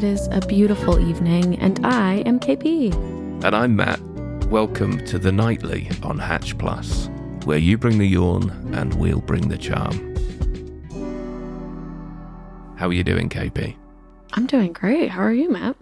It is a beautiful evening, and I am KP. And I'm Matt. Welcome to the Nightly on Hatch Plus, where you bring the yawn and we'll bring the charm. How are you doing, KP? I'm doing great. How are you, Matt?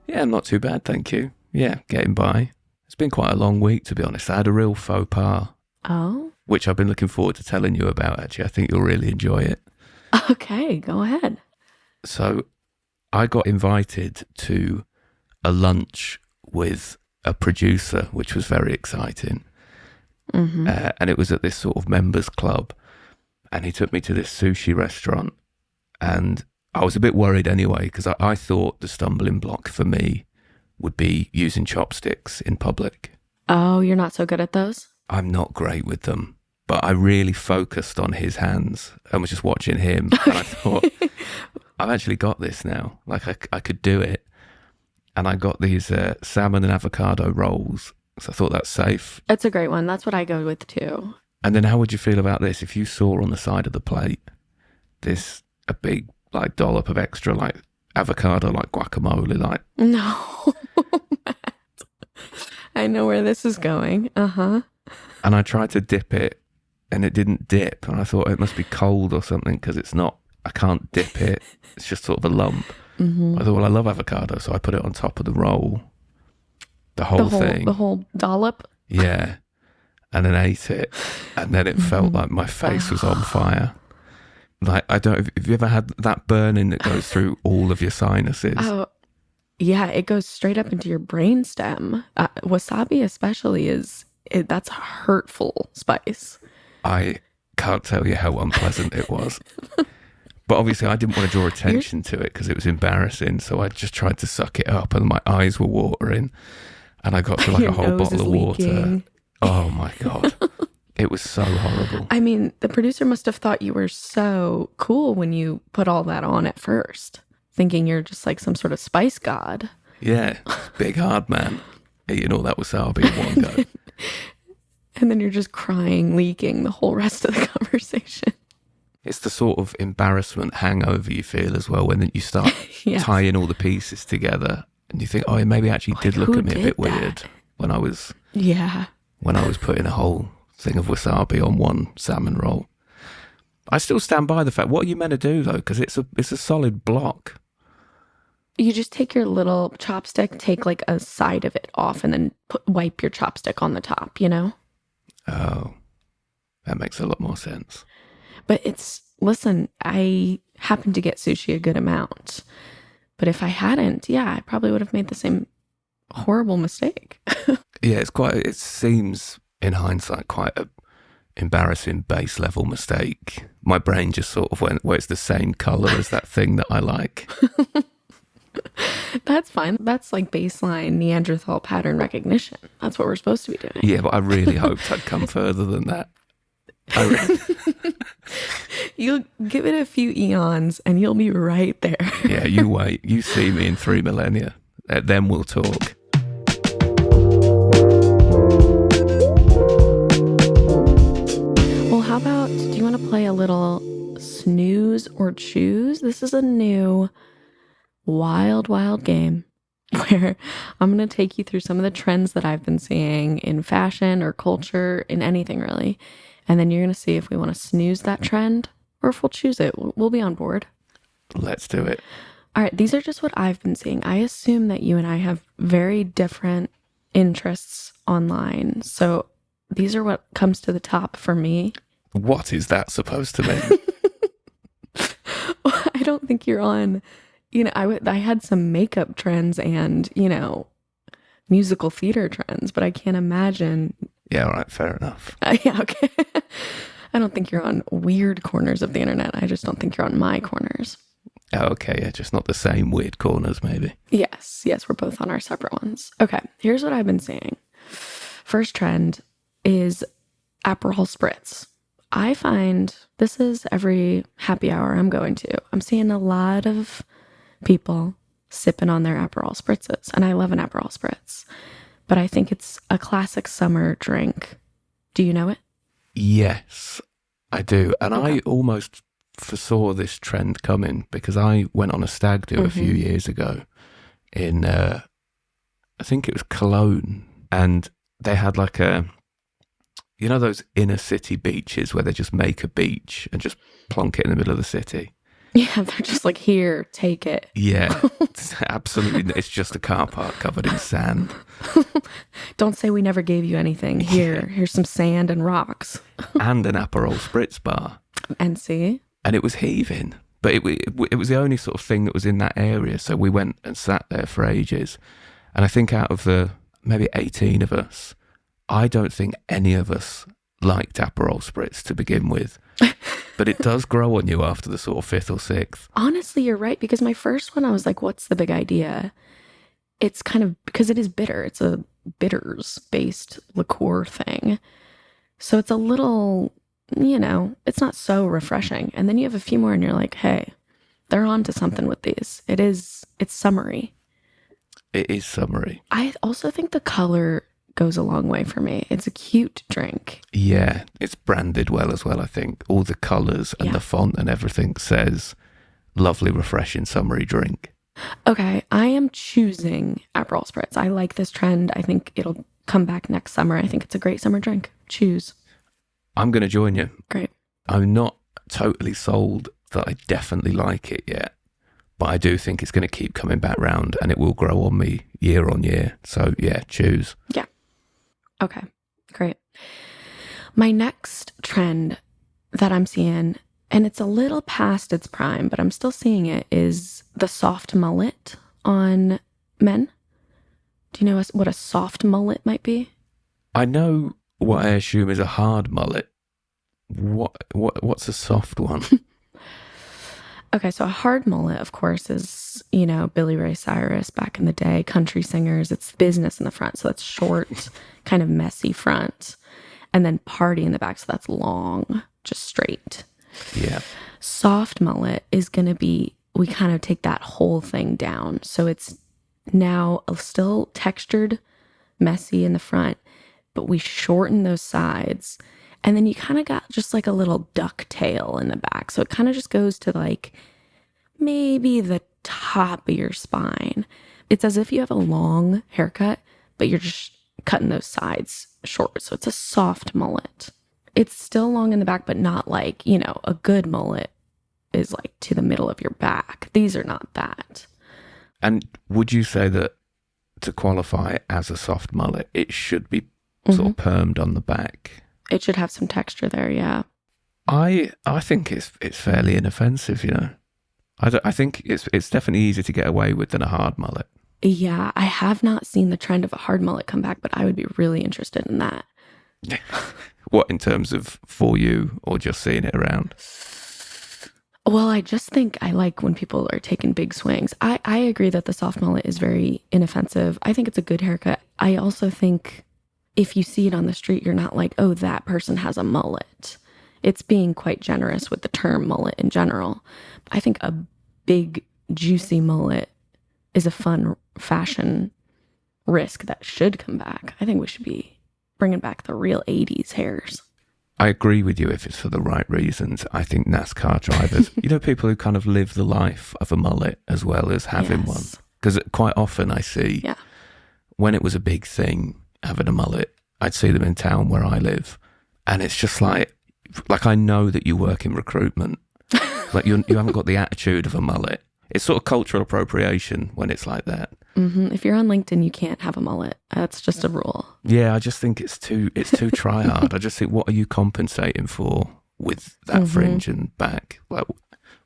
Yeah, not too bad, thank you. Yeah, getting by. It's been quite a long week, to be honest. I had a real faux pas. Oh? Which I've been looking forward to telling you about, actually. I think you'll really enjoy it. Okay, go ahead. So, I got invited to a lunch with a producer, which was very exciting. Mm-hmm. And it was at this sort of members club. And he took me to this sushi restaurant. And I was a bit worried anyway, because I thought the stumbling block for me would be using chopsticks in public. Oh, you're not so good at those? I'm not great with them, but I really focused on his hands and was just watching him. And I thought, I've actually got this now. Like I could do it. And I got these salmon and avocado rolls. So I thought that's safe. It's a great one. That's what I go with too. And then how would you feel about this if you saw on the side of the plate a big like dollop of extra like avocado, like guacamole, like... No, Matt. I know where this is going. Uh-huh. And I tried to dip it and it didn't dip. And I thought it must be cold or something because it's not, I can't dip it. It's just sort of a lump. Mm-hmm. I thought, well, I love avocado. So I put it on top of the roll, the whole thing. The whole dollop? Yeah. And then ate it. And then it felt like my face was on fire. Like, I don't, have you ever had that burning that goes through all of your sinuses? Oh, yeah. It goes straight up into your brainstem. Wasabi especially that's hurtful spice. I can't tell you how unpleasant it was. But obviously I didn't want to draw attention to it because it was embarrassing. So I just tried to suck it up and my eyes were watering and I got to like a whole bottle of water. Oh my God. It was so horrible. I mean, the producer must have thought you were so cool when you put all that on at first, thinking you're just like some sort of spice god. Yeah. Big hard man eating all that wasabi in one go. And then you're just crying, leaking the whole rest of the conversation. It's the sort of embarrassment hangover you feel as well when you start Yes. tying all the pieces together and you think, oh, maybe actually Like, did look who at me a did bit that? weird when I was putting a whole thing of wasabi on one salmon roll. I still stand by the fact, what are you meant to do though? Because it's a solid block. You just take your little chopstick, take like a side of it off, and then wipe your chopstick on the top, you know? Oh, that makes a lot more sense. But listen, I happen to get sushi a good amount. But if I hadn't, yeah, I probably would have made the same horrible mistake. Yeah, it seems in hindsight quite a embarrassing base level mistake. My brain just sort of went, well, it's the same color as that thing that I like. That's fine. That's like baseline Neanderthal pattern recognition. That's what we're supposed to be doing. Yeah, but I really hoped I'd come further than that. You'll give it a few eons and you'll be right there. Yeah, you wait. You see me in 3 millennia. Then we'll talk. Well, how about, do you want to play a little snooze or choose? This is a new wild game where I'm going to take you through some of the trends that I've been seeing in fashion or culture, in anything really. And then you're going to see if we want to snooze that trend or if we'll choose it. We'll be on board. Let's do it. All right. These are just what I've been seeing. I assume that you and I have very different interests online. So these are what comes to the top for me. What is that supposed to mean? I don't think you're on, I had some makeup trends and, musical theater trends, but I can't imagine. Yeah, all right, fair enough. Yeah, okay. I don't think you're on weird corners of the internet. I just don't think you're on my corners. Oh, okay, yeah, just not the same weird corners, maybe. Yes, we're both on our separate ones. Okay, here's what I've been seeing. First trend is Aperol Spritz. I find this is every happy hour I'm going to. I'm seeing a lot of people sipping on their Aperol Spritzes, and I love an Aperol Spritz. But I think it's a classic summer drink. Do you know it? Yes, I do. And Okay. I almost foresaw this trend coming because I went on a stag do a few years ago in, I think it was Cologne, and they had like those inner city beaches where they just make a beach and just plonk it in the middle of the city. Yeah, they're just like, here, take it. Yeah, absolutely. It's just a car park covered in sand. Don't say we never gave you anything. Here's some sand and rocks. And an Aperol Spritz bar. And see? And it was heaving. But it was the only sort of thing that was in that area. So we went and sat there for ages. And I think out of the maybe 18 of us, I don't think any of us liked Aperol Spritz to begin with. But it does grow on you after the sort of 5th or 6th. Honestly, you're right. Because my first one, I was like, what's the big idea? It's kind of, because it is bitter. It's a bitters-based liqueur thing. So it's a little, it's not so refreshing. And then you have a few more and you're like, hey, they're on to something with these. It's summery. It is summery. I also think the color goes a long way for me. It's a cute drink. Yeah, it's branded well as well, I think. All the colours and the font and everything says lovely, refreshing, summery drink. Okay, I am choosing Aperol Spritz. I like this trend. I think it'll come back next summer. I think it's a great summer drink. Choose. I'm going to join you. Great. I'm not totally sold that I definitely like it yet, but I do think it's going to keep coming back round and it will grow on me year on year. So yeah, choose. Yeah. Okay, great. My next trend that I'm seeing, and it's a little past its prime, but I'm still seeing it, is the soft mullet on men. Do you know what a soft mullet might be? I know what I assume is a hard mullet. What's a soft one? Okay, so a hard mullet, of course, is, Billy Ray Cyrus back in the day, country singers. It's business in the front, so that's short, kind of messy front. And then party in the back, so that's long, just straight. Yeah. Soft mullet is going to be, we kind of take that whole thing down. So it's now still textured, messy in the front, but we shorten those sides. And then you kind of got just like a little duck tail in the back. So it kind of just goes to like maybe the top of your spine. It's as if you have a long haircut, but you're just cutting those sides short. So it's a soft mullet. It's still long in the back, but not like, a good mullet is like to the middle of your back. These are not that. And would you say that to qualify as a soft mullet, it should be sort of permed on the back? It should have some texture there, yeah. I think it's fairly inoffensive, I think it's definitely easier to get away with than a hard mullet. Yeah, I have not seen the trend of a hard mullet come back, but I would be really interested in that. What, in terms of for you or just seeing it around? Well, I just think I like when people are taking big swings. I agree that the soft mullet is very inoffensive. I think it's a good haircut. I also think if you see it on the street, you're not like, oh, that person has a mullet. It's being quite generous with the term mullet in general. I think a big, juicy mullet is a fun fashion risk that should come back. I think we should be bringing back the real 80s hairs. I agree with you if it's for the right reasons. I think NASCAR drivers, people who kind of live the life of a mullet as well as having one. Because quite often I see when it was a big thing, having a mullet, I'd see them in town where I live, and it's just like I know that you work in recruitment, like you haven't got the attitude of a mullet. It's sort of cultural appropriation when it's like that. If you're on LinkedIn, you can't have a mullet. That's just a rule. Yeah, I just think it's too try hard. I just think, what are you compensating for with that fringe and back? Like,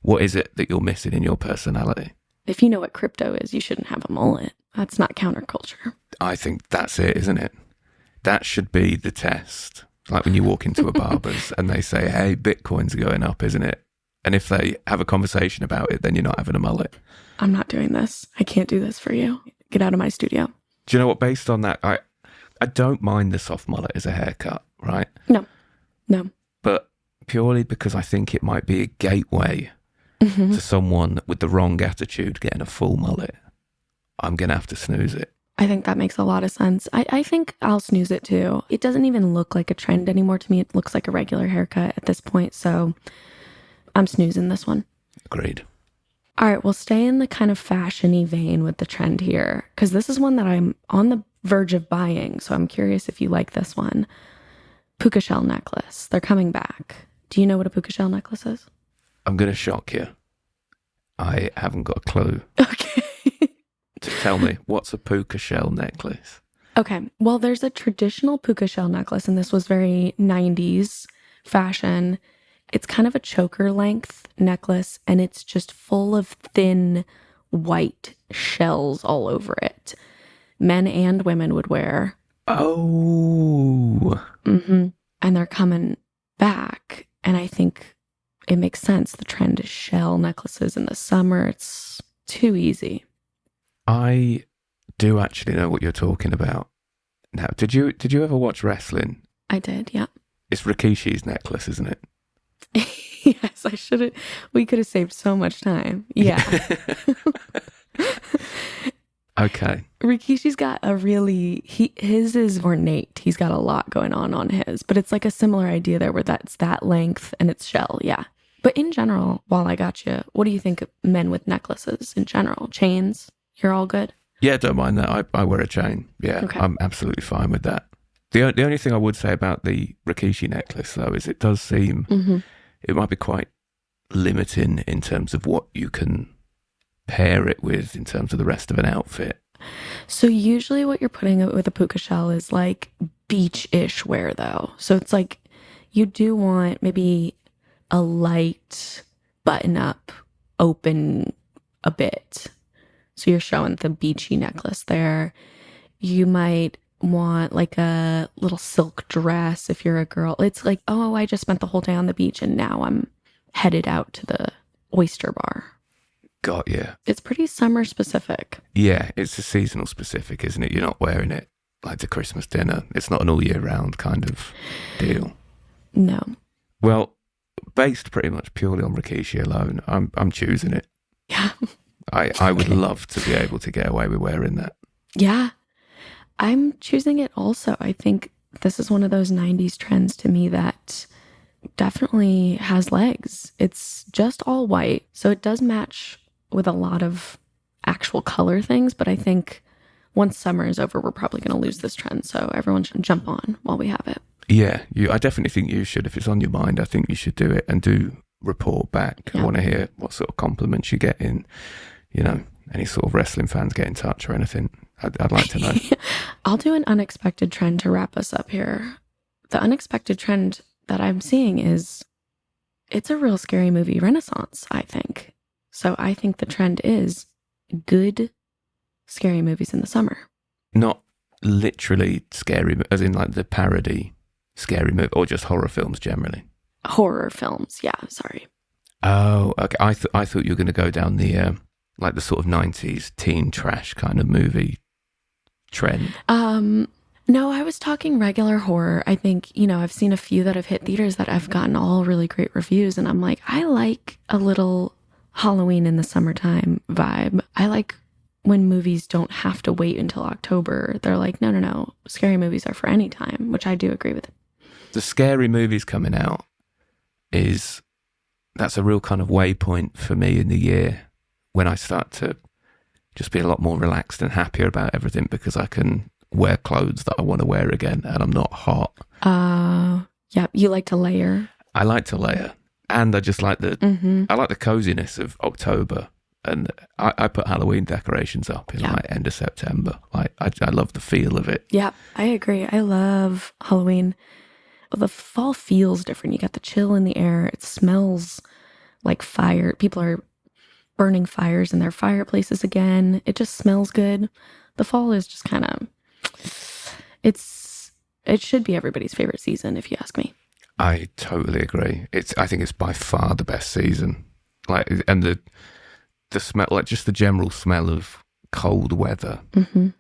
what is it that you're missing in your personality? If you know what crypto is, you shouldn't have a mullet. That's not counterculture. I think that's it, isn't it? That should be the test. Like when you walk into a barber's and they say, hey, Bitcoin's going up, isn't it? And if they have a conversation about it, then you're not having a mullet. I'm not doing this. I can't do this for you. Get out of my studio. Do you know what? Based on that, I don't mind the soft mullet as a haircut, right? No. But purely because I think it might be a gateway to someone with the wrong attitude getting a full mullet. I'm going to have to snooze it. I think that makes a lot of sense. I think I'll snooze it too. It doesn't even look like a trend anymore to me. It looks like a regular haircut at this point. So I'm snoozing this one. Agreed. All right, we'll stay in the kind of fashion-y vein with the trend here, because this is one that I'm on the verge of buying, so I'm curious if you like this one. Puka shell necklace. They're coming back. Do you know what a puka shell necklace is? I'm going to shock you. I haven't got a clue. Okay. Tell me, what's a puka shell necklace? Okay, well, there's a traditional puka shell necklace, and this was very 90s fashion. It's kind of a choker length necklace, and it's just full of thin white shells all over it. Men and women would wear. Oh. And they're coming back, and I think it makes sense. The trend is shell necklaces in the summer. It's too easy. I do actually know what you're talking about. Now, did you ever watch wrestling? I did, yeah. It's Rikishi's necklace, isn't it? Yes, I should have. We could have saved so much time. Yeah. Okay. Rikishi's got a really, his is ornate. He's got a lot going on his, but it's like a similar idea there where that's that length and it's shell. Yeah. But in general, while I got you, what do you think of men with necklaces in general? Chains? You're all good? Yeah, don't mind that. I wear a chain. Yeah, Okay. I'm absolutely fine with that. The only thing I would say about the Rikishi necklace, though, is it does seem it might be quite limiting in terms of what you can pair it with in terms of the rest of an outfit. So usually what you're putting it with a puka shell is like beach-ish wear, though. So it's like you do want maybe a light button-up, open a bit. So you're showing the beachy necklace there. You might want like a little silk dress if you're a girl. It's like, oh, I just spent the whole day on the beach and now I'm headed out to the oyster bar. Got you. It's pretty summer specific. Yeah, it's a seasonal specific, isn't it? You're not wearing it like to Christmas dinner. It's not an all year round kind of deal. No. Well, based pretty much purely on Rikishi alone, I'm choosing it. Yeah. I would love to be able to get away with wearing that. Yeah. I'm choosing it also. I think this is one of those 90s trends to me that definitely has legs. It's just all white, so it does match with a lot of actual color things, but I think once summer is over, we're probably going to lose this trend, so everyone should jump on while we have it. Yeah, I definitely think you should. If it's on your mind, I think you should do it and do report back. Yeah. I want to hear what sort of compliments you get in, any sort of wrestling fans get in touch or anything. I'd like to know. I'll do an unexpected trend to wrap us up here. The unexpected trend that I'm seeing is it's a real scary movie renaissance, I think. So I think the trend is good scary movies in the summer. Not literally scary, as in like the parody scary movie, or just horror films generally. Horror films, yeah, sorry. Oh, okay. I thought you were going to go down the like the sort of 90s teen trash kind of movie trend. No, I was talking regular horror. I think, I've seen a few that have hit theaters that have gotten all really great reviews. And I'm like, I like a little Halloween in the summertime vibe. I like when movies don't have to wait until October. They're like, no. Scary movies are for any time, which I do agree with. The scary movies coming out that's a real kind of waypoint for me in the year when I start to just be a lot more relaxed and happier about everything because I can wear clothes that I want to wear again and I'm not hot. Yeah, you like to layer. I like to layer, and I just like I like the coziness of October, and I put Halloween decorations up in like end of September. Like I love the feel of it. Yeah, I agree. I love Halloween. The fall feels different. You got the chill in the air. It smells like fire. People are burning fires in their fireplaces again. It just smells good. The fall is just kind of, it should be everybody's favorite season, if you ask me. I totally agree. I think it's by far the best season. Like, and the smell, like just the general smell of cold weather,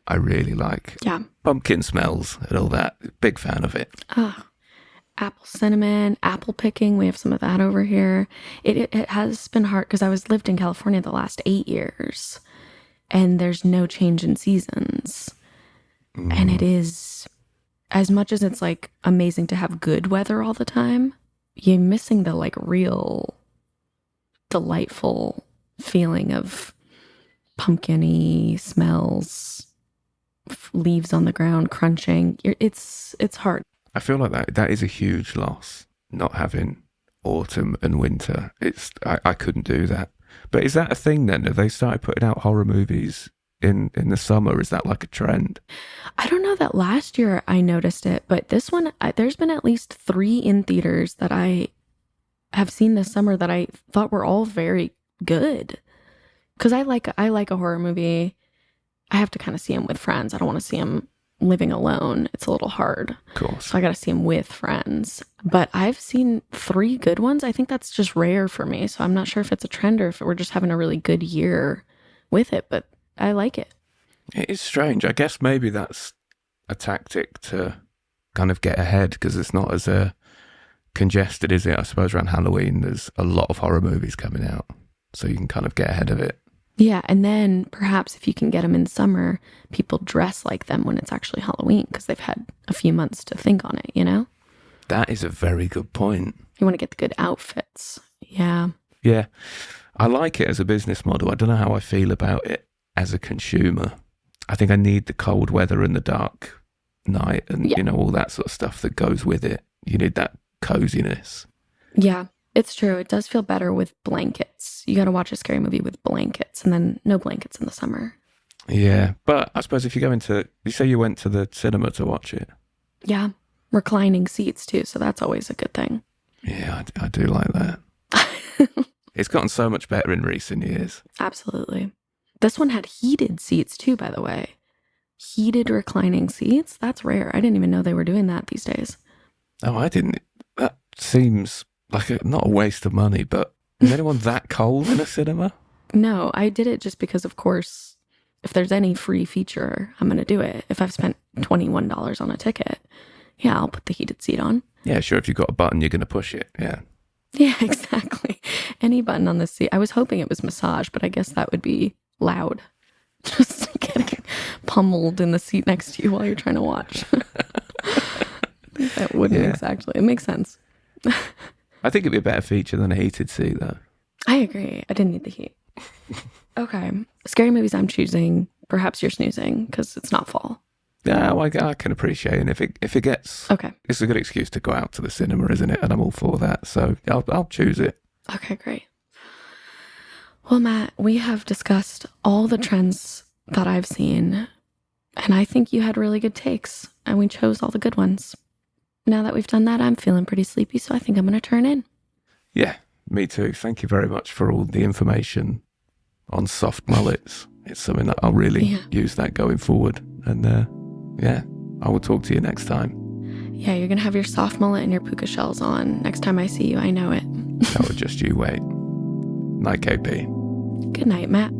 I really like. Yeah. Pumpkin smells and all that. Big fan of it. Apple cinnamon, apple picking. We have some of that over here. It has been hard because I lived in California the last 8 years and there's no change in seasons. And it is, as much as it's like amazing to have good weather all the time, you're missing the like real delightful feeling of pumpkin-y smells, leaves on the ground crunching. It's hard. I feel like that is a huge loss, not having autumn and winter. I couldn't do that. But is that a thing then? Have they started putting out horror movies in the summer? Is that like a trend? I don't know that last year I noticed it, but this one, there's been at least 3 in theaters that I have seen this summer that I thought were all very good. Because I like a horror movie. I have to kind of see them with friends. I don't want to see them living alone. It's a little hard. Of course. So I got to see them with friends. But I've seen 3 good ones. I think that's just rare for me. So I'm not sure if it's a trend or if we're just having a really good year with it. But I like it. It is strange. I guess maybe that's a tactic to kind of get ahead because it's not as congested, is it? I suppose around Halloween, there's a lot of horror movies coming out. So you can kind of get ahead of it. Yeah, and then perhaps if you can get them in summer, people dress like them when it's actually Halloween because they've had a few months to think on it, you know? That is a very good point. You want to get the good outfits. Yeah. Yeah. I like it as a business model. I don't know how I feel about it as a consumer. I think I need the cold weather and the dark night and, you know, all that sort of stuff that goes with it. You need that coziness. Yeah. It's true. It does feel better with blankets. You got to watch a scary movie with blankets and then no blankets in the summer. Yeah. But I suppose if you you say you went to the cinema to watch it. Yeah. Reclining seats too. So that's always a good thing. Yeah, I do like that. It's gotten so much better in recent years. Absolutely. This one had heated seats too, by the way. Heated reclining seats? That's rare. I didn't even know they were doing that these days. Oh, I didn't. That seems like not a waste of money, but is anyone that cold in a cinema? No, I did it just because, of course, if there's any free feature, I'm going to do it. If I've spent $21 on a ticket, yeah, I'll put the heated seat on. Yeah, sure. If you've got a button, you're going to push it. Yeah. Yeah, exactly. Any button on the seat. I was hoping it was massage, but I guess that would be loud. Just getting pummeled in the seat next to you while you're trying to watch. That wouldn't exactly. It makes sense. I think it'd be a better feature than a heated seat, though. I agree. I didn't need the heat. Okay. Scary movies I'm choosing. Perhaps you're snoozing because it's not fall. Yeah, well, I can appreciate it. And if it gets... Okay. It's a good excuse to go out to the cinema, isn't it? And I'm all for that. So I'll choose it. Okay, great. Well, Matt, we have discussed all the trends that I've seen. And I think you had really good takes. And we chose all the good ones. Now that we've done that, I'm feeling pretty sleepy, so I think I'm going to turn in. Yeah, me too. Thank you very much for all the information on soft mullets. It's something that I'll really use that going forward. And I will talk to you next time. Yeah, you're going to have your soft mullet and your puka shells on. Next time I see you, I know it. That was just you wait. Night, KP. Good night, Matt.